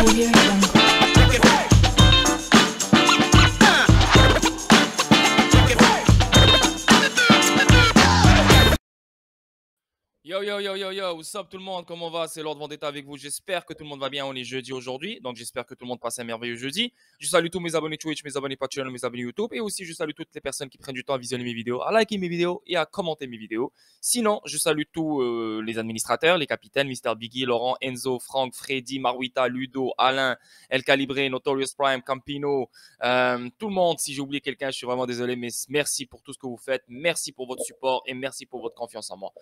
Audio Jungle. Yo, yo, yo, yo, yo, what's up tout le monde, comment va? C'est Lord Vendetta avec vous. J'espère que tout le monde va bien. On est jeudi aujourd'hui, donc j'espère que tout le monde passe un merveilleux jeudi. Je salue tous mes abonnés Twitch, mes abonnés Patreon, mes abonnés YouTube. Et aussi, je salue toutes les personnes qui prennent du temps à visionner mes vidéos, à liker mes vidéos et à commenter mes vidéos. Sinon, je salue tous les administrateurs, les capitaines, Mr. Biggie, Laurent, Enzo, Franck, Freddy, Maruita, Ludo, Alain, El Calibre, Notorious Prime, Campino, tout le monde. Si j'ai oublié quelqu'un, je suis vraiment désolé, mais merci pour tout ce que vous faites. Merci pour votre support et merci pour votre confiance en moi.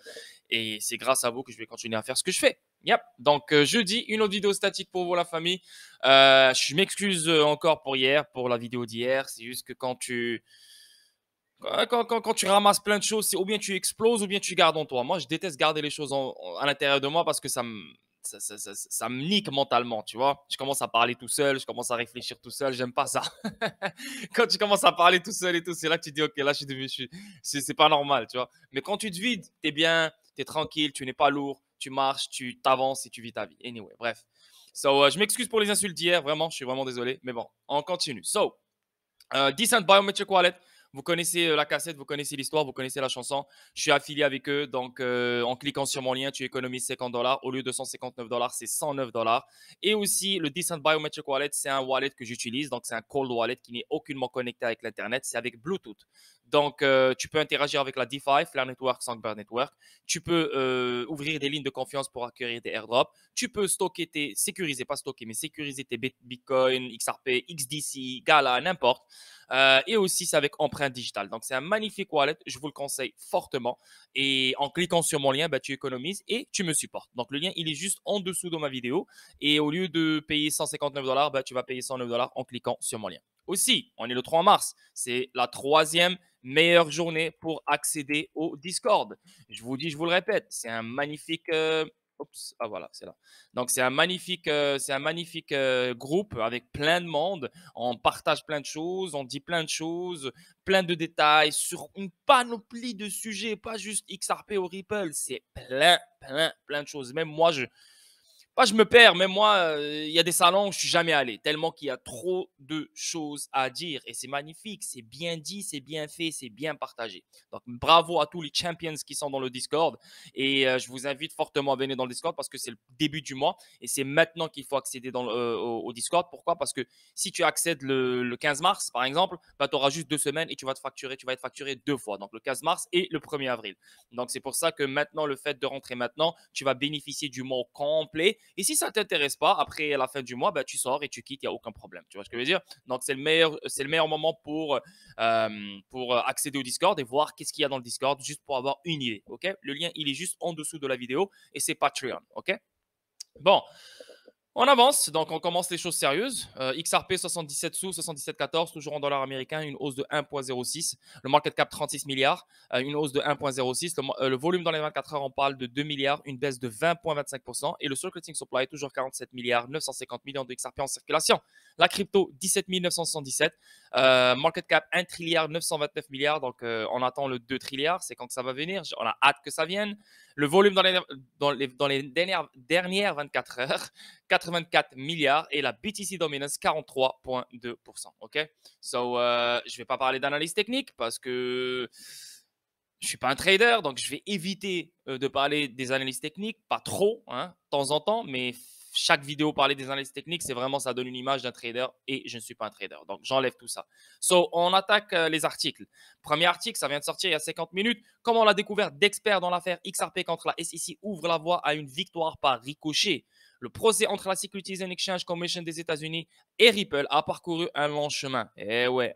Et c'est grâce à vous que je vais continuer à faire ce que je fais. Yep. Donc, jeudi, une autre vidéo statique pour vous, la famille. Je m'excuse encore pour hier, pour la vidéo d'hier. C'est juste que quand tu ramasses plein de choses, c'est ou bien tu exploses ou bien tu gardes en toi. Moi, je déteste garder les choses à l'intérieur de moi parce que ça me nique mentalement, tu vois. Je commence à parler tout seul, je commence à réfléchir tout seul, j'aime pas ça. Quand tu commences à parler tout seul et tout, c'est là que tu dis, ok, là, c'est pas normal, tu vois. Mais quand tu te vides, t'es bien, t'es tranquille, tu n'es pas lourd, tu marches, tu t'avances et tu vis ta vie. Anyway, bref. So, je m'excuse pour les insultes d'hier, vraiment, je suis vraiment désolé. Mais bon, on continue. So, Decent Biometric Wallet. Vous connaissez la cassette, vous connaissez l'histoire, vous connaissez la chanson. Je suis affilié avec eux. Donc, en cliquant sur mon lien, tu économises $50. Au lieu de $159, c'est $109. Et aussi, le Decent Biometric Wallet, c'est un wallet que j'utilise. Donc, c'est un cold wallet qui n'est aucunement connecté avec l'Internet. C'est avec Bluetooth. Donc, tu peux interagir avec la DeFi, Flare Network, Songbird Network. Tu peux ouvrir des lignes de confiance pour acquérir des airdrops. Tu peux sécuriser, pas stocker, mais sécuriser tes Bitcoin, XRP, XDC, Gala, n'importe. Et aussi, c'est avec empreinte digitale. Donc, c'est un magnifique wallet. Je vous le conseille fortement. Et en cliquant sur mon lien, tu économises et tu me supportes. Donc, le lien, il est juste en dessous de ma vidéo. Et au lieu de payer $159, tu vas payer $109 en cliquant sur mon lien. Aussi, on est le 3 mars. C'est la troisième meilleure journée pour accéder au Discord. Je vous dis, je vous le répète, c'est un magnifique... Oups, ah voilà, c'est là. Donc, c'est un magnifique groupe avec plein de monde. On partage plein de choses, on dit plein de choses, plein de détails sur une panoplie de sujets, pas juste XRP ou Ripple. C'est plein de choses. Même moi, je me perds, même moi, il y a des salons où je suis jamais allé, tellement qu'il y a trop de choses à dire. Et c'est magnifique, c'est bien dit, c'est bien fait, c'est bien partagé. Donc, bravo à tous les champions qui sont dans le Discord. Et je vous invite fortement à venir dans le Discord parce que c'est le début du mois. Et c'est maintenant qu'il faut accéder au Discord. Pourquoi? Parce que si tu accèdes le 15 mars, par exemple, tu auras juste 2 semaines et tu vas être facturé 2 fois. Donc, le 15 mars et le 1er avril. Donc, c'est pour ça que maintenant, le fait de rentrer maintenant, tu vas bénéficier du mois complet. Et si ça ne t'intéresse pas, après la fin du mois, tu sors et tu quittes, il n'y a aucun problème. Tu vois ce que je veux dire? Donc, c'est le meilleur moment pour accéder au Discord et voir qu'est-ce qu'il y a dans le Discord, juste pour avoir une idée. Okay? Le lien, il est juste en dessous de la vidéo et c'est Patreon. OK? Bon. On avance, donc on commence les choses sérieuses. XRP 77 sous, 77,14, toujours en dollars américains, une hausse de 1,06. Le market cap 36 milliards, une hausse de 1,06. Le volume dans les 24 heures, on parle de 2 milliards, une baisse de 20,25%. Et le circulating supply, toujours 47 milliards, 950 millions de XRP en circulation. La crypto, 17 977. Market cap 1 trilliard, 929 milliards. Donc, on attend le 2 trilliards. C'est quand que ça va venir. On a hâte que ça vienne. Le volume dans les dernières 24 heures, 84 milliards et la BTC Dominance 43,2%. OK? So, je ne vais pas parler d'analyse technique parce que je ne suis pas un trader, donc je vais éviter de parler des analyses techniques, pas trop, hein, de temps en temps, mais chaque vidéo parler des analyses techniques, c'est vraiment, ça donne une image d'un trader et je ne suis pas un trader. Donc, j'enlève tout ça. So, on attaque les articles. Premier article, ça vient de sortir il y a 50 minutes. Comment la découverte d'experts dans l'affaire XRP contre la SEC ouvre la voie à une victoire par ricochet. Le procès entre la Securities and Exchange Commission des États-Unis et Ripple a parcouru un long chemin. Eh ouais,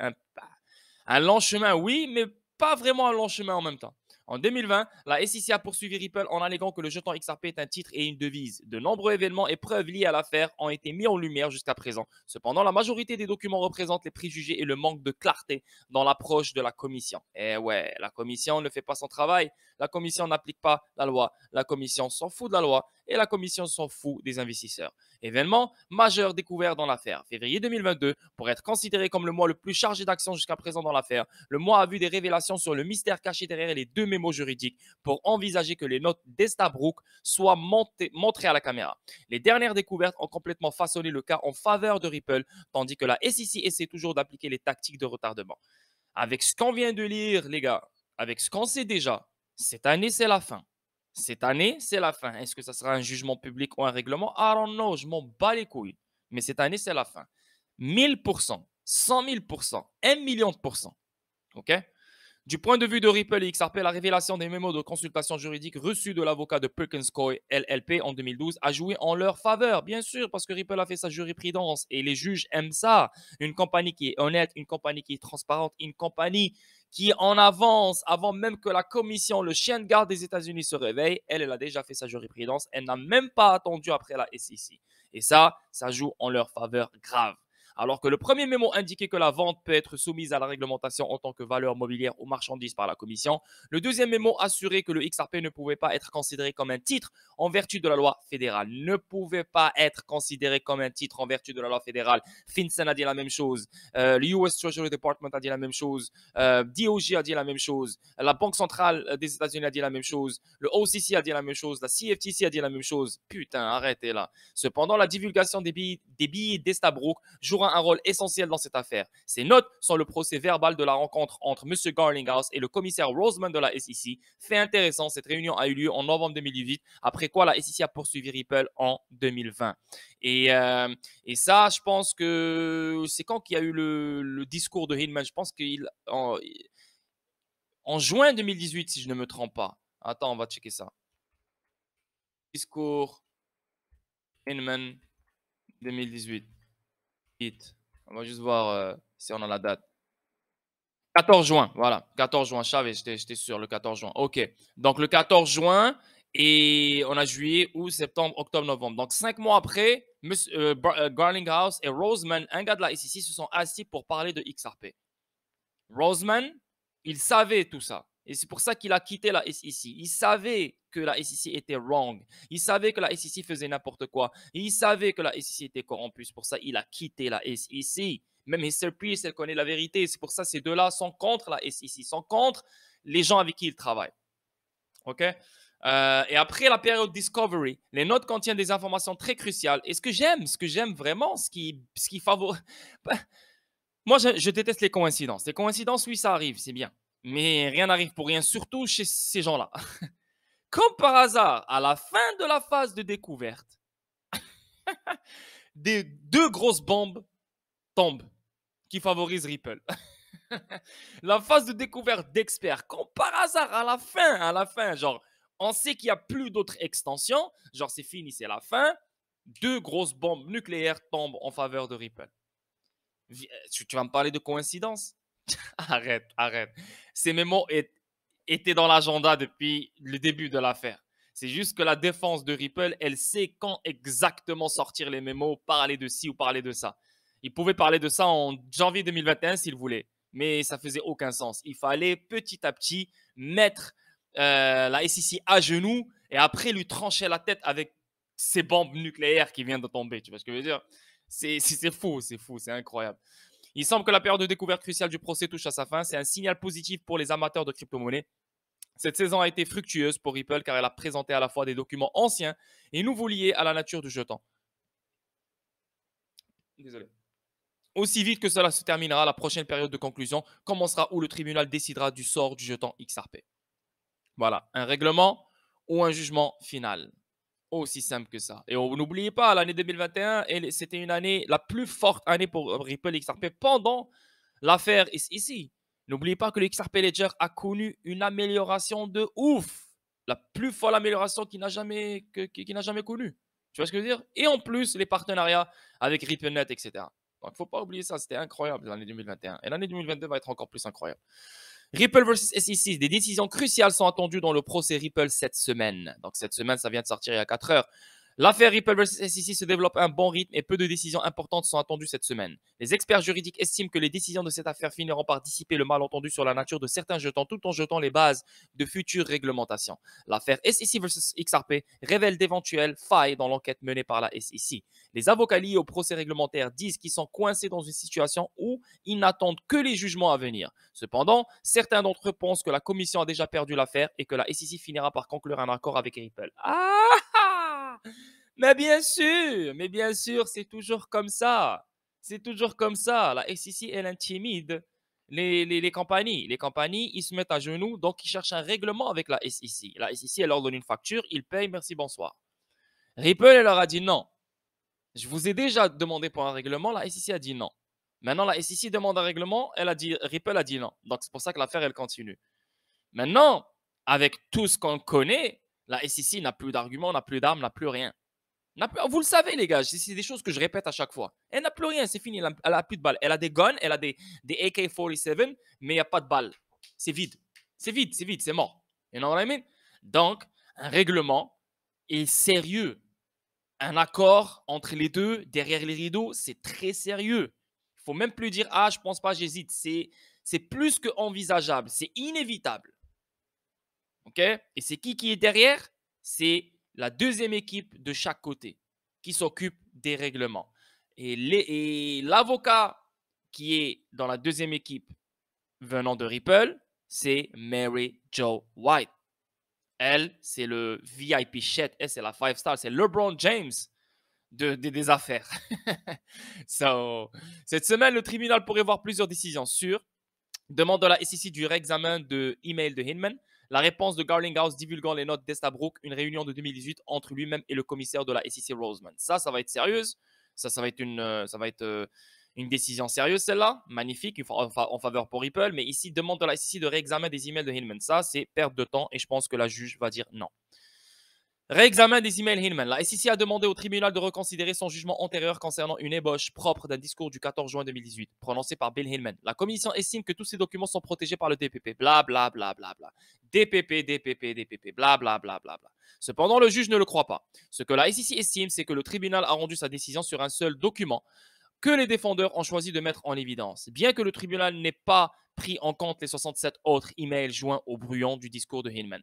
un long chemin, oui, mais pas vraiment un long chemin en même temps. En 2020, la SEC a poursuivi Ripple en alléguant que le jeton XRP est un titre et une devise. De nombreux événements et preuves liés à l'affaire ont été mis en lumière jusqu'à présent. Cependant, la majorité des documents représentent les préjugés et le manque de clarté dans l'approche de la commission. Eh ouais, la commission ne fait pas son travail. La commission n'applique pas la loi. La commission s'en fout de la loi et la commission s'en fout des investisseurs. Événement majeur découvert dans l'affaire. Février 2022, pour être considéré comme le mois le plus chargé d'action jusqu'à présent dans l'affaire, le mois a vu des révélations sur le mystère caché derrière les deux mémos juridiques pour envisager que les notes d'Estabrook soient montrées à la caméra. Les dernières découvertes ont complètement façonné le cas en faveur de Ripple, tandis que la SEC essaie toujours d'appliquer les tactiques de retardement. Avec ce qu'on vient de lire, les gars, avec ce qu'on sait déjà, cette année, c'est la fin. Cette année, c'est la fin. Est-ce que ça sera un jugement public ou un règlement? I don't know, je m'en bats les couilles. Mais cette année, c'est la fin. 1000%, 100 000%, 1 million de pourcents. OK? Du point de vue de Ripple et XRP, la révélation des mémos de consultation juridique reçus de l'avocat de Perkins Coie LLP en 2012 a joué en leur faveur, bien sûr, parce que Ripple a fait sa jurisprudence et les juges aiment ça. Une compagnie qui est honnête, une compagnie qui est transparente, une compagnie qui en avance avant même que la commission, le chien de garde des États-Unis se réveille. Elle a déjà fait sa jurisprudence. Elle n'a même pas attendu après la SEC. Et ça joue en leur faveur grave. Alors que le premier mémo indiquait que la vente peut être soumise à la réglementation en tant que valeur mobilière ou marchandise par la commission, le deuxième mémo assurait que le XRP ne pouvait pas être considéré comme un titre en vertu de la loi fédérale. Ne pouvait pas être considéré comme un titre en vertu de la loi fédérale. FinCEN a dit la même chose. Le US Treasury Department a dit la même chose. DOJ a dit la même chose. La Banque centrale des États-Unis a dit la même chose. Le OCC a dit la même chose. La CFTC a dit la même chose. Putain, arrêtez là. Cependant, la divulgation des billets d'Estabrook jouera un rôle essentiel dans cette affaire. Ces notes sont le procès verbal de la rencontre entre M. Garlinghouse et le commissaire Roseman de la SEC. Fait intéressant, cette réunion a eu lieu en novembre 2018, après quoi la SEC a poursuivi Ripple en 2020. Et ça, je pense que c'est quand qu'il y a eu le discours de Hinman. Je pense qu'il en juin 2018, si je ne me trompe pas. Attends, on va checker ça. Discours Hinman 2018. On va juste voir si on a la date. 14 juin, voilà. 14 juin, je savais, j'étais sûr, le 14 juin. OK. Donc, le 14 juin, et on a juillet, août, septembre, octobre, novembre. Donc, 5 mois après, Garlinghouse et Roseman, un gars de la SEC, se sont assis pour parler de XRP. Roseman, il savait tout ça. Et c'est pour ça qu'il a quitté la SEC. Il savait que la SEC était wrong. Il savait que la SEC faisait n'importe quoi. Il savait que la SEC était corrompue. C'est pour ça qu'il a quitté la SEC. Même Hester Peirce, elle connaît la vérité. C'est pour ça que ces deux-là sont contre la SEC, sont contre les gens avec qui ils travaillent. OK? Et après la période Discovery, les notes contiennent des informations très cruciales. Et ce que j'aime vraiment, ce qui favorise... Moi, je déteste les coïncidences. Les coïncidences, oui, ça arrive, c'est bien. Mais rien n'arrive pour rien, surtout chez ces gens-là. Comme par hasard, à la fin de la phase de découverte, deux grosses bombes tombent qui favorisent Ripple. La phase de découverte d'experts, comme par hasard, à la fin, genre, on sait qu'il n'y a plus d'autres extensions, genre c'est fini, c'est la fin, deux grosses bombes nucléaires tombent en faveur de Ripple. Tu vas me parler de coïncidence? Arrête. Ces mémos étaient dans l'agenda depuis le début de l'affaire. C'est juste que la défense de Ripple, elle sait quand exactement sortir les mémos, parler de ci ou parler de ça. Ils pouvaient parler de ça en janvier 2021 s'ils voulaient, mais ça faisait aucun sens. Il fallait petit à petit mettre la SEC à genoux et après lui trancher la tête avec ces bombes nucléaires qui viennent de tomber. Tu vois ce que je veux dire? C'est fou, c'est incroyable. Il semble que la période de découverte cruciale du procès touche à sa fin. C'est un signal positif pour les amateurs de crypto-monnaies. Cette saison a été fructueuse pour Ripple car elle a présenté à la fois des documents anciens et nouveaux liés à la nature du jeton. Désolé. Aussi vite que cela se terminera, la prochaine période de conclusion commencera où le tribunal décidera du sort du jeton XRP. Voilà, un règlement ou un jugement final. Aussi simple que ça. Et n'oubliez pas, l'année 2021, c'était une année, la plus forte année pour Ripple XRP pendant l'affaire ici. N'oubliez pas que le XRP Ledger a connu une amélioration de ouf. La plus folle amélioration qu'il n'a jamais connue. Tu vois ce que je veux dire? Et en plus, les partenariats avec RippleNet, etc. Donc, il ne faut pas oublier ça. C'était incroyable l'année 2021. Et l'année 2022 va être encore plus incroyable. Ripple versus SEC, des décisions cruciales sont attendues dans le procès Ripple cette semaine. Donc cette semaine, ça vient de sortir il y a 4 heures. L'affaire Ripple vs SEC se développe à un bon rythme et peu de décisions importantes sont attendues cette semaine. Les experts juridiques estiment que les décisions de cette affaire finiront par dissiper le malentendu sur la nature de certains jetons tout en jetant les bases de futures réglementations. L'affaire SEC vs XRP révèle d'éventuelles failles dans l'enquête menée par la SEC. Les avocats liés au procès réglementaire disent qu'ils sont coincés dans une situation où ils n'attendent que les jugements à venir. Cependant, certains d'entre eux pensent que la commission a déjà perdu l'affaire et que la SEC finira par conclure un accord avec Ripple. Mais bien sûr, c'est toujours comme ça. C'est toujours comme ça. La SEC, elle intimide les compagnies. Les compagnies, ils se mettent à genoux, donc ils cherchent un règlement avec la SEC. La SEC, elle leur donne une facture, ils payent, merci, bonsoir. Ripple, elle leur a dit non. Je vous ai déjà demandé pour un règlement, la SEC a dit non. Maintenant, la SEC demande un règlement, Ripple a dit non. Donc, c'est pour ça que l'affaire, elle continue. Maintenant, avec tout ce qu'on connaît, la SEC n'a plus d'arguments, n'a plus d'armes, n'a plus rien. Vous le savez, les gars, c'est des choses que je répète à chaque fois. Elle n'a plus rien, c'est fini. Elle n'a plus de balles. Elle a des guns, elle a des AK-47, mais il n'y a pas de balles. C'est vide. C'est vide, c'est vide, c'est mort. You know what I mean? Donc, un règlement est sérieux. Un accord entre les deux, derrière les rideaux, c'est très sérieux. Il ne faut même plus dire, ah, je pense pas, j'hésite. C'est plus que envisageable. C'est inévitable. OK? Et c'est qui est derrière? C'est la deuxième équipe de chaque côté qui s'occupe des règlements. Et l'avocat qui est dans la deuxième équipe venant de Ripple, c'est Mary Jo White. Elle, c'est le VIP shit. Elle, c'est la 5 star. C'est LeBron James des affaires. Cette semaine, le tribunal pourrait voir plusieurs décisions sur demande de la SEC du réexamen de email de Hinman, la réponse de Garlinghouse divulguant les notes d'Estabrook, une réunion de 2018 entre lui-même et le commissaire de la SEC Roseman. Ça va être sérieuse. Ça va être une décision sérieuse, celle-là. Magnifique, en faveur pour Ripple. Mais ici, demande de la SEC de réexamen des emails de Hinman. Ça, c'est perte de temps et je pense que la juge va dire non. Réexamen des emails Hinman. La SEC a demandé au tribunal de reconsidérer son jugement antérieur concernant une ébauche propre d'un discours du 14 juin 2018, prononcé par Bill Hinman. La commission estime que tous ces documents sont protégés par le DPP. Bla bla bla bla bla. DPP, bla bla bla bla bla. Cependant, le juge ne le croit pas. Ce que la SEC estime, c'est que le tribunal a rendu sa décision sur un seul document que les défendeurs ont choisi de mettre en évidence. Bien que le tribunal n'ait pas pris en compte les 67 autres emails joints au brouillon du discours de Hinman.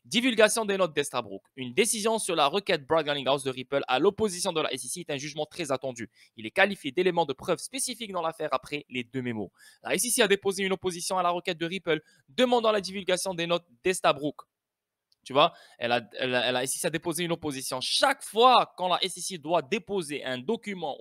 Divulgation des notes d'Estabrook. Une décision sur la requête Brad-Garlinghouse de Ripple à l'opposition de la SEC est un jugement très attendu. Il est qualifié d'élément de preuve spécifique dans l'affaire après les deux mémos. La SEC a déposé une opposition à la requête de Ripple demandant la divulgation des notes d'Estabrook. Tu vois, la SEC a déposé une opposition. Chaque fois quand la SEC doit déposer un document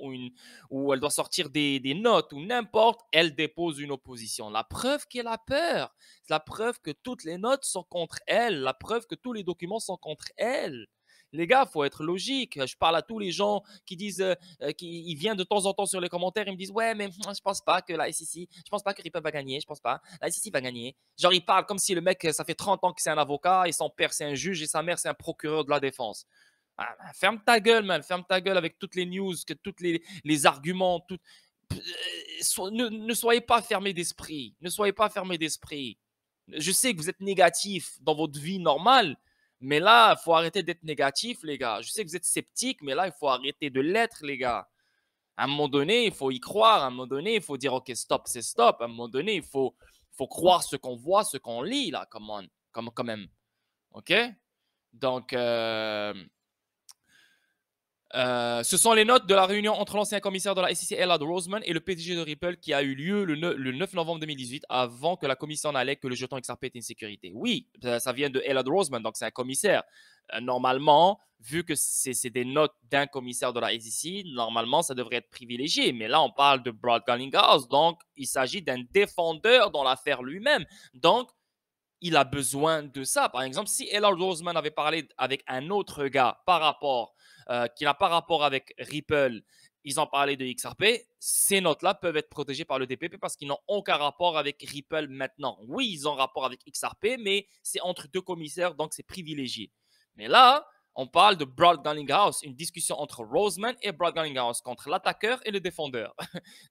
ou elle doit sortir des notes ou n'importe, elle dépose une opposition. La preuve qu'elle a peur. C'est la preuve que toutes les notes sont contre elle. La preuve que tous les documents sont contre elle. Les gars, il faut être logique. Je parle à tous les gens qui disent, ils viennent de temps en temps sur les commentaires, ils me disent, ouais, mais je pense pas que la SEC, je pense pas que Ripple va gagner, je pense pas. La SEC va gagner. Genre, ils parlent comme si le mec, ça fait 30 ans que c'est un avocat et son père, c'est un juge et sa mère, c'est un procureur de la défense. Ah, ferme ta gueule, man. Ferme ta gueule avec toutes les news, tous les arguments. Ne soyez pas fermés d'esprit. Ne soyez pas fermés d'esprit. Je sais que vous êtes négatif dans votre vie normale, mais là, il faut arrêter d'être négatif, les gars. Je sais que vous êtes sceptique, mais là, il faut arrêter de l'être, les gars. À un moment donné, il faut y croire. À un moment donné, il faut dire, OK, stop, c'est stop. À un moment donné, il faut croire ce qu'on voit, ce qu'on lit, là, quand même. OK? Donc, ce sont les notes de la réunion entre l'ancien commissaire de la SEC, Elad Roseman, et le PDG de Ripple qui a eu lieu le 9 novembre 2018 avant que la commission n'allait que le jeton XRP était une sécurité. Oui, ça vient de Elad Roseman, donc c'est un commissaire. Normalement, vu que c'est des notes d'un commissaire de la SEC, normalement, ça devrait être privilégié. Mais là, on parle de Brad Garlinghouse, donc il s'agit d'un défendeur dans l'affaire lui-même. Donc, il a besoin de ça. Par exemple, si Elad Roseman avait parlé avec un autre gars qui n'a pas rapport avec Ripple, ils ont parlé de XRP, ces notes-là peuvent être protégées par le DPP parce qu'ils n'ont aucun rapport avec Ripple maintenant. Oui, ils ont rapport avec XRP, mais c'est entre deux commissaires, donc c'est privilégié. Mais là, on parle de Brad Garlinghouse, une discussion entre Roseman et Brad Garlinghouse, contre l'attaqueur et le défendeur.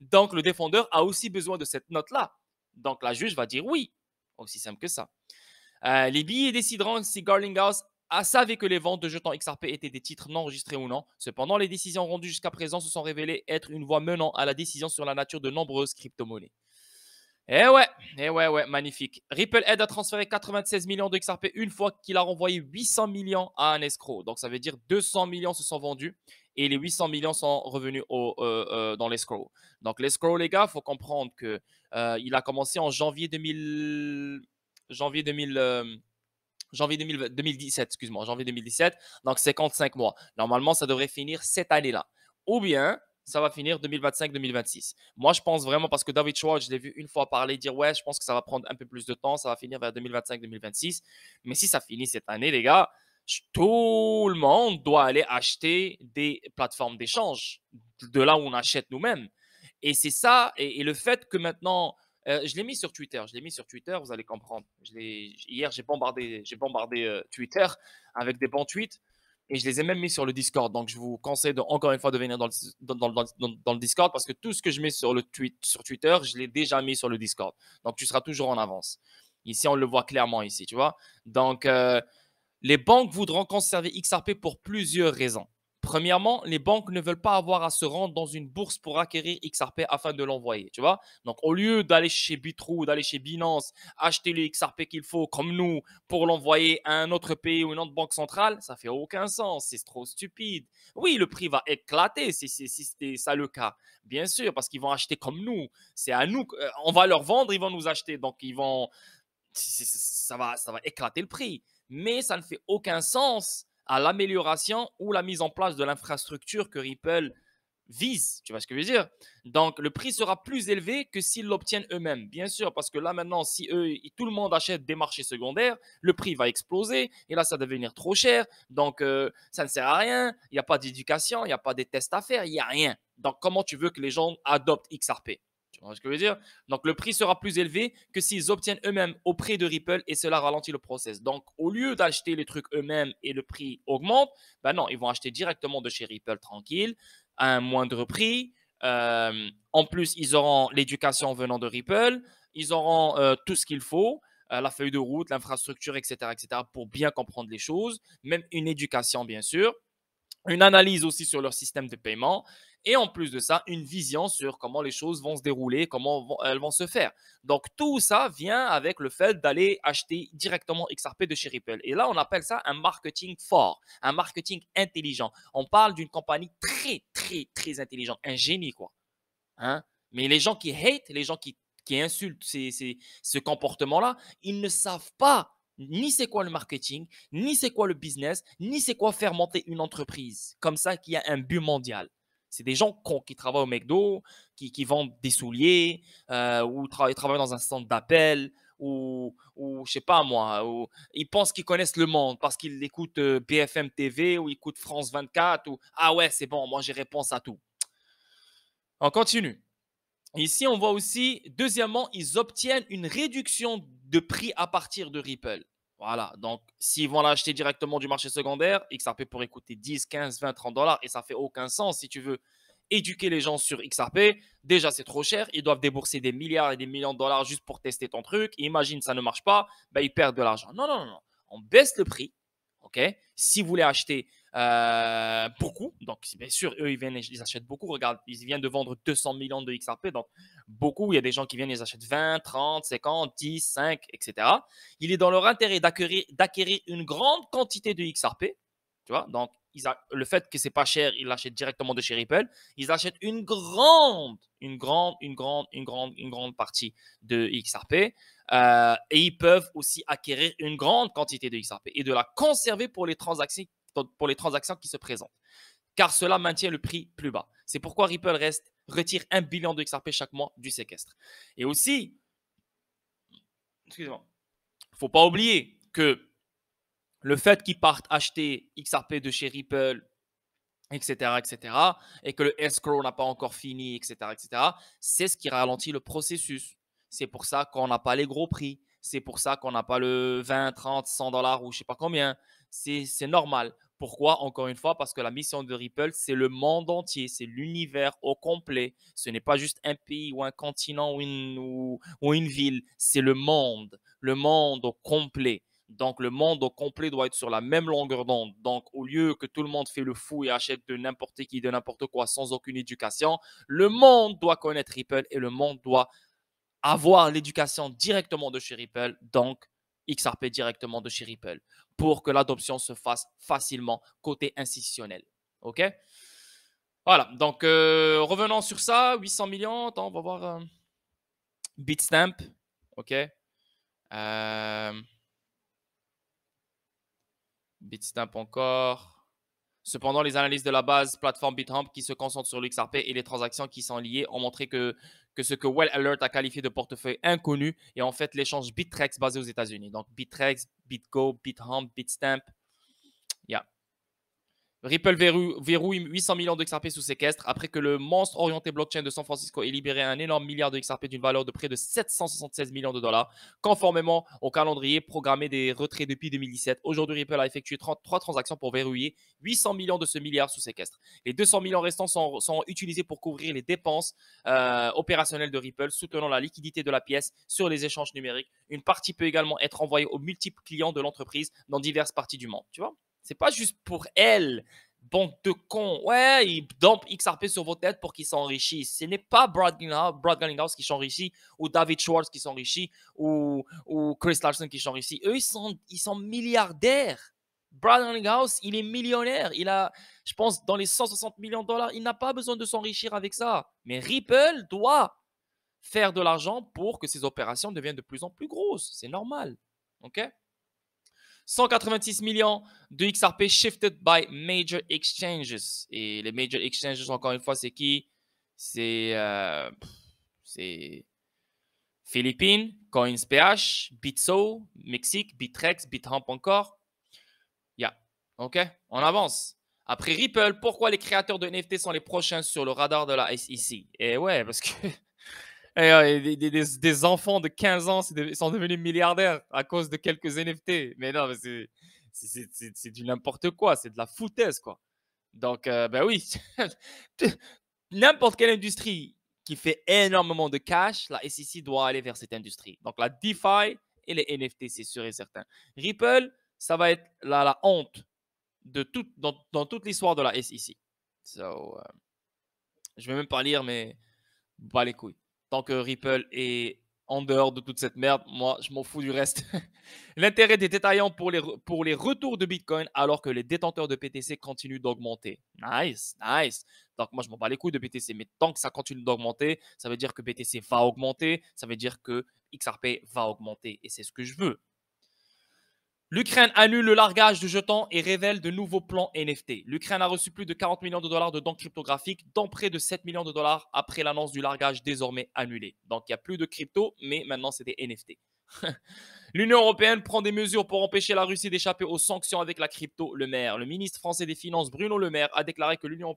Donc, le défendeur a aussi besoin de cette note-là. Donc, la juge va dire oui. Aussi simple que ça. Les billets décideront si Garlinghouse savait que les ventes de jetons XRP étaient des titres non enregistrés ou non. Cependant, les décisions rendues jusqu'à présent se sont révélées être une voie menant à la décision sur la nature de nombreuses crypto-monnaies. Eh ouais, ouais, magnifique. Ripple aide à transférer 96 millions de XRP une fois qu'il a renvoyé 800 millions à un escroc. Donc, ça veut dire 200 millions se sont vendus et les 800 millions sont revenus dans l'escroc. Donc, l'escroc, les gars, il faut comprendre que il a commencé en janvier 2000, janvier 2000, janvier 2017, excuse-moi, janvier 2017, donc 55 mois. Normalement, ça devrait finir cette année-là. Ou bien, ça va finir 2025-2026. Moi, je pense vraiment, parce que David Schwartz, je l'ai vu une fois parler, dire, ouais, je pense que ça va prendre un peu plus de temps, ça va finir vers 2025-2026. Mais si ça finit cette année, les gars, tout le monde doit aller acheter des plateformes d'échange, de là où on achète nous-mêmes. Et c'est ça, et le fait que maintenant, je l'ai mis sur Twitter. Je l'ai mis sur Twitter, vous allez comprendre. Hier, j'ai bombardé Twitter avec des bons tweets et je les ai même mis sur le Discord. Donc, je vous conseille encore une fois de venir dans le Discord parce que tout ce que je mets sur Twitter, je l'ai déjà mis sur le Discord. Donc, tu seras toujours en avance. Ici, on le voit clairement ici, tu vois. Donc, les banques voudront conserver XRP pour plusieurs raisons. Premièrement, les banques ne veulent pas avoir à se rendre dans une bourse pour acquérir XRP afin de l'envoyer, tu vois. Donc, au lieu d'aller chez Bitrou, d'aller chez Binance, acheter le XRP qu'il faut, comme nous, pour l'envoyer à un autre pays ou une autre banque centrale, ça fait aucun sens, c'est trop stupide. Oui, le prix va éclater si c'était ça le cas, bien sûr, parce qu'ils vont acheter comme nous. C'est à nous, on va leur vendre, ils vont nous acheter, donc ils vont, ça va éclater le prix. Mais ça ne fait aucun sens à l'amélioration ou la mise en place de l'infrastructure que Ripple vise. Tu vois ce que je veux dire? Donc, le prix sera plus élevé que s'ils l'obtiennent eux-mêmes. Bien sûr, parce que là, maintenant, si tout le monde achète des marchés secondaires, le prix va exploser et là, ça va devenir trop cher. Donc, ça ne sert à rien. Il n'y a pas d'éducation, il n'y a pas de tests à faire, il n'y a rien. Donc, comment tu veux que les gens adoptent XRP? Tu vois ce que je veux dire? Donc, le prix sera plus élevé que s'ils obtiennent eux-mêmes auprès de Ripple et cela ralentit le process. Donc, au lieu d'acheter les trucs eux-mêmes et le prix augmente, ben non, ils vont acheter directement de chez Ripple tranquille, à un moindre prix. En plus, ils auront l'éducation venant de Ripple, ils auront tout ce qu'il faut, la feuille de route, l'infrastructure, etc., pour bien comprendre les choses, même une éducation, bien sûr, une analyse aussi sur leur système de paiement et en plus de ça, une vision sur comment les choses vont se dérouler, comment elles vont se faire. Donc, tout ça vient avec le fait d'aller acheter directement XRP de chez Ripple. Et là, on appelle ça un marketing fort, un marketing intelligent. On parle d'une compagnie très, très, très intelligente, un génie, quoi. Hein? Mais les gens qui hate, les gens qui insultent ce comportement-là, ils ne savent pas ni c'est quoi le marketing, ni c'est quoi le business, ni c'est quoi faire monter une entreprise comme ça qui a un but mondial. C'est des gens cons qui travaillent au McDo, qui vendent des souliers, ou travaillent dans un centre d'appel, ou je sais pas moi, ou ils pensent qu'ils connaissent le monde parce qu'ils écoutent BFM TV ou ils écoutent France 24 ou ah ouais, c'est bon, moi j'ai réponse à tout. On continue. Ici, on voit aussi, deuxièmement, ils obtiennent une réduction de prix à partir de Ripple. Voilà, donc s'ils vont l'acheter directement du marché secondaire, XRP pourrait coûter 10, 15, 20, 30 dollars et ça fait aucun sens si tu veux éduquer les gens sur XRP. Déjà, c'est trop cher. Ils doivent débourser des milliards et des millions de dollars juste pour tester ton truc. Imagine, ça ne marche pas, ben, ils perdent de l'argent. Non, non, non, non. On baisse le prix. OK? Si vous voulez acheter beaucoup, donc bien sûr, eux, ils achètent beaucoup. Regarde, ils viennent de vendre 200 millions de XRP, donc beaucoup. Il y a des gens qui viennent, ils achètent 20, 30, 50, 10, 5, etc. Il est dans leur intérêt d'acquérir une grande quantité de XRP, tu vois. Donc, le fait que c'est pas cher, ils l'achètent directement de chez Ripple. Ils achètent une grande partie de XRP. Et ils peuvent aussi acquérir une grande quantité de XRP et de la conserver pour les transactions qui se présentent. Car cela maintient le prix plus bas. C'est pourquoi Ripple retire 1 billion de XRP chaque mois du séquestre. Et aussi, excusez-moi, il ne faut pas oublier que le fait qu'ils partent acheter XRP de chez Ripple, etc., et que le escrow n'a pas encore fini, etc., c'est ce qui ralentit le processus. C'est pour ça qu'on n'a pas les gros prix. C'est pour ça qu'on n'a pas le 20, 30, 100 dollars ou je ne sais pas combien. C'est normal. Pourquoi? Encore une fois, parce que la mission de Ripple, c'est le monde entier, c'est l'univers au complet. Ce n'est pas juste un pays ou un continent ou une ville, c'est le monde au complet. Donc, le monde au complet doit être sur la même longueur d'onde. Donc, au lieu que tout le monde fait le fou et achète de n'importe qui, de n'importe quoi, sans aucune éducation, le monde doit connaître Ripple et le monde doit avoir l'éducation directement de chez Ripple, donc XRP directement de chez Ripple, pour que l'adoption se fasse facilement côté institutionnel. OK? Voilà, donc revenons sur ça, 800 millions, attends, on va voir Bitstamp, OK? Bitstamp encore. Cependant, les analyses de la base plateforme BitHump qui se concentrent sur l'XRP et les transactions qui sont liées ont montré que ce que Well Alert a qualifié de portefeuille inconnu est en fait l'échange Bittrex basé aux États-Unis. Donc Bittrex, BitGo, BitHump, Bitstamp. Yeah. Ripple verrouille 800 millions de XRP sous séquestre après que le monstre orienté blockchain de San Francisco ait libéré un énorme milliard de XRP d'une valeur de près de 776 millions de dollars, conformément au calendrier programmé des retraits depuis 2017. Aujourd'hui, Ripple a effectué 33 transactions pour verrouiller 800 millions de ce milliard sous séquestre. Les 200 millions restants sont utilisés pour couvrir les dépenses opérationnelles de Ripple, soutenant la liquidité de la pièce sur les échanges numériques. Une partie peut également être envoyée aux multiples clients de l'entreprise dans diverses parties du monde. Tu vois? C'est pas juste pour elle, bande de cons. Ouais, ils dumpent XRP sur vos têtes pour qu'ils s'enrichissent. Ce n'est pas Brad Garlinghouse qui s'enrichit, ou David Schwartz qui s'enrichit, ou Chris Larson qui s'enrichit. Eux, ils sont milliardaires. Brad Garlinghouse, il est millionnaire. Il a, je pense, dans les 160 millions de dollars, il n'a pas besoin de s'enrichir avec ça. Mais Ripple doit faire de l'argent pour que ses opérations deviennent de plus en plus grosses. C'est normal. OK? 186 millions de XRP shifted by major exchanges. Et les major exchanges, encore une fois, c'est qui? C'est Philippines, CoinsPH, Bitso, Mexique, Bittrex, BitHump encore. Yeah. OK? On avance. Après Ripple, pourquoi les créateurs de NFT sont les prochains sur le radar de la SEC? Et ouais, parce que des enfants de 15 ans sont devenus milliardaires à cause de quelques NFT. Mais non, c'est du n'importe quoi. C'est de la foutaise, quoi. Donc, ben oui, n'importe quelle industrie qui fait énormément de cash, la SEC doit aller vers cette industrie. Donc, la DeFi et les NFT, c'est sûr et certain. Ripple, ça va être la honte de dans toute l'histoire de la SEC. So, je vais même pas lire, mais bas les couilles. Tant que Ripple est en dehors de toute cette merde, moi, je m'en fous du reste. L'intérêt des détaillants pour les retours de Bitcoin alors que les détenteurs de BTC continuent d'augmenter. Nice, nice. Donc, moi, je m'en bats les couilles de BTC, mais tant que ça continue d'augmenter, ça veut dire que BTC va augmenter, ça veut dire que XRP va augmenter, et c'est ce que je veux. L'Ukraine annule le largage de jetons et révèle de nouveaux plans NFT. L'Ukraine a reçu plus de 40 millions de dollars de dons cryptographiques, dont près de 7 millions de dollars après l'annonce du largage désormais annulé. Donc, il n'y a plus de crypto, mais maintenant, c'est des NFT. L'Union européenne prend des mesures pour empêcher la Russie d'échapper aux sanctions avec la crypto. Le maire, le ministre français des Finances Bruno Le Maire a déclaré que l'Union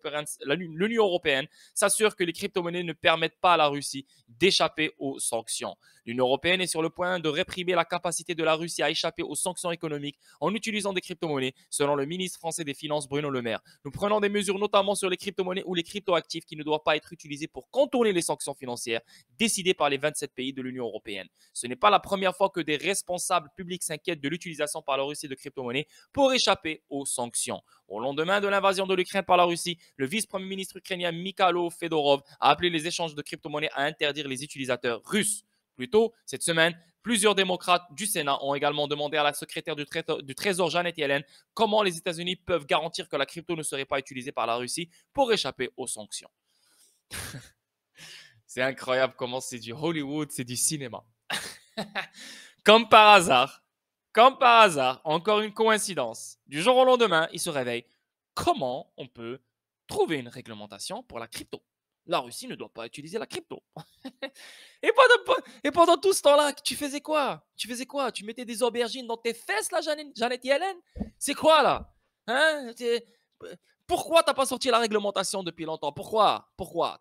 européenne s'assure que les crypto-monnaies ne permettent pas à la Russie d'échapper aux sanctions. L'Union européenne est sur le point de réprimer la capacité de la Russie à échapper aux sanctions économiques en utilisant des crypto-monnaies, selon le ministre français des Finances Bruno Le Maire. Nous prenons des mesures notamment sur les crypto-monnaies ou les crypto-actifs qui ne doivent pas être utilisés pour contourner les sanctions financières décidées par les 27 pays de l'Union européenne. Ce n'est pas la première fois que des responsables publics s'inquiètent de l'utilisation par la Russie de crypto-monnaies pour échapper aux sanctions. Au lendemain de l'invasion de l'Ukraine par la Russie, le vice-premier ministre ukrainien Mikhailo Fedorov a appelé les échanges de crypto-monnaies à interdire les utilisateurs russes. Plus tôt, cette semaine, plusieurs démocrates du Sénat ont également demandé à la secrétaire du Trésor Janet Yellen comment les États-Unis peuvent garantir que la crypto ne serait pas utilisée par la Russie pour échapper aux sanctions. C'est incroyable comment c'est du Hollywood, c'est du cinéma. Comme par hasard, encore une coïncidence. Du jour au lendemain, il se réveille. Comment on peut trouver une réglementation pour la crypto? La Russie ne doit pas utiliser la crypto. et pendant tout ce temps-là, tu faisais quoi? Tu mettais des aubergines dans tes fesses, là, Janet Yellen? C'est quoi, là? Hein? Pourquoi t'as pas sorti la réglementation depuis longtemps? Pourquoi?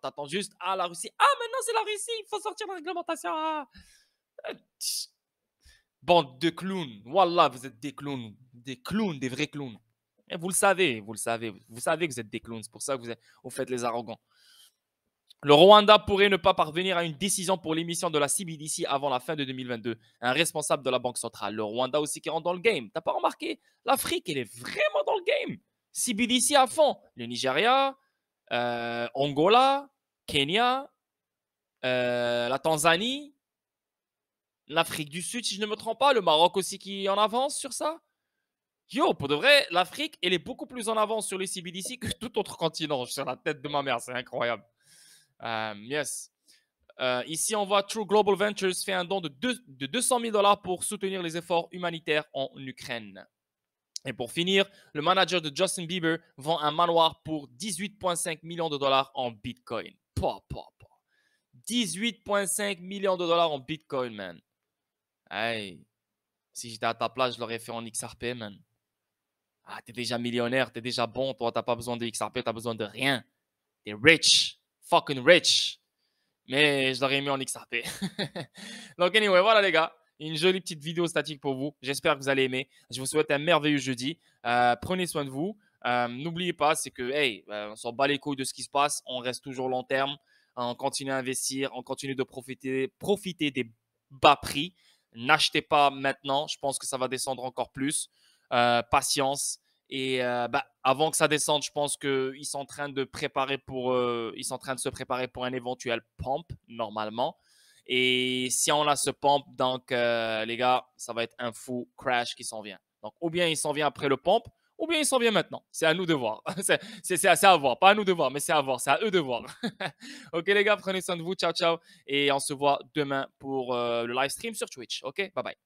T'attends juste à la Russie. Ah, maintenant c'est la Russie, il faut sortir la réglementation. Ah. Bande de clowns. Wallah, vous êtes des clowns. Des clowns, des vrais clowns. Et vous le savez. Vous savez que vous êtes des clowns. C'est pour ça que vous faites les arrogants. Le Rwanda pourrait ne pas parvenir à une décision pour l'émission de la CBDC avant la fin de 2022. Un responsable de la Banque centrale. Le Rwanda aussi qui rentre dans le game. T'as pas remarqué? L'Afrique, elle est vraiment dans le game. CBDC à fond. Le Nigeria, Angola, Kenya, la Tanzanie, l'Afrique du Sud, si je ne me trompe pas. Le Maroc aussi qui est en avance sur ça. Yo, pour de vrai, l'Afrique, elle est beaucoup plus en avance sur les CBDC que tout autre continent. Sur la tête de ma mère, c'est incroyable. Yes. Ici, on voit True Global Ventures fait un don de 200 000 $ pour soutenir les efforts humanitaires en Ukraine. Et pour finir, le manager de Justin Bieber vend un manoir pour 18,5 millions de dollars en Bitcoin. 18,5 millions de dollars en Bitcoin, man. Hey, si j'étais à ta place, je l'aurais fait en XRP, man. Ah, t'es déjà millionnaire, t'es déjà bon, toi, t'as pas besoin de XRP, t'as besoin de rien. T'es rich, fucking rich. Mais je l'aurais mis en XRP. Donc, anyway, voilà les gars. Une jolie petite vidéo statique pour vous. J'espère que vous allez aimer. Je vous souhaite un merveilleux jeudi. Prenez soin de vous. N'oubliez pas, c'est que, hey, on s'en bat les couilles de ce qui se passe. On reste toujours long terme. On continue à investir. On continue de profiter des bas prix. N'achetez pas maintenant. Je pense que ça va descendre encore plus. Patience. Et avant que ça descende, je pense qu'ils sont en train de se préparer pour un éventuel pump, normalement. Et si on a ce pump, donc les gars, ça va être un fou crash qui s'en vient. Donc, ou bien il s'en vient après le pump, ou bien il s'en vient maintenant. C'est à nous de voir. c'est à voir. Pas à nous de voir, mais c'est à voir. C'est à eux de voir. Ok, les gars, prenez soin de vous. Ciao, ciao. Et on se voit demain pour le live stream sur Twitch. Ok, bye bye.